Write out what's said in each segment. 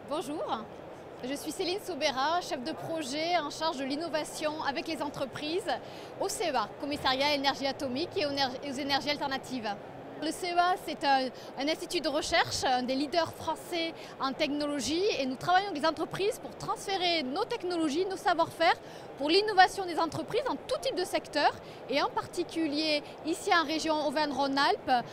Bonjour, je suis Céline Sobera, chef de projet en charge de l'innovation avec les entreprises au CEA, Commissariat à l'énergie atomique et aux énergies alternatives. Le CEA, c'est un institut de recherche, un des leaders français en technologie, et nous travaillons avec les entreprises pour transférer nos technologies, nos savoir-faire pour l'innovation des entreprises en tout type de secteur, et en particulier ici en région Auvergne-Rhône-Alpes,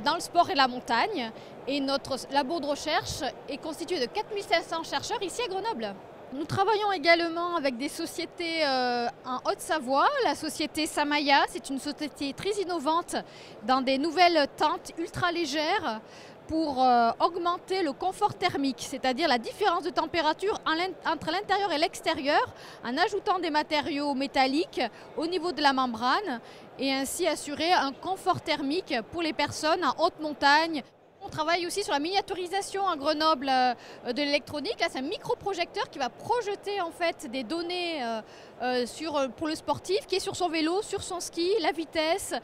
dans le sport et la montagne. Et notre labo de recherche est constitué de 4500 chercheurs ici à Grenoble. Nous travaillons également avec des sociétés en Haute-Savoie. La société Samaya, c'est une société très innovante dans des nouvelles tentes ultra légères pour augmenter le confort thermique, c'est-à-dire la différence de température entre l'intérieur et l'extérieur, en ajoutant des matériaux métalliques au niveau de la membrane et ainsi assurer un confort thermique pour les personnes en haute montagne. On travaille aussi sur la miniaturisation à Grenoble de l'électronique. Là, c'est un microprojecteur qui va projeter en fait des données pour le sportif qui est sur son vélo, sur son ski, la vitesse,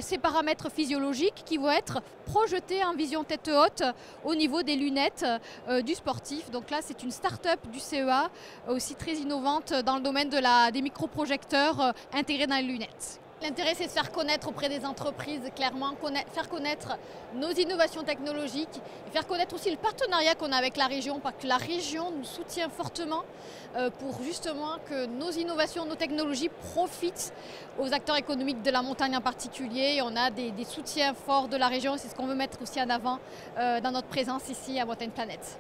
ses paramètres physiologiques qui vont être projetés en vision tête haute au niveau des lunettes du sportif. Donc là, c'est une start-up du CEA aussi très innovante dans le domaine des microprojecteurs intégrés dans les lunettes. L'intérêt, c'est de faire connaître auprès des entreprises, clairement, faire connaître nos innovations technologiques et faire connaître aussi le partenariat qu'on a avec la région, parce que la région nous soutient fortement pour justement que nos innovations, nos technologies profitent aux acteurs économiques de la montagne en particulier. Et on a des soutiens forts de la région et c'est ce qu'on veut mettre aussi en avant dans notre présence ici à Montagne Planète.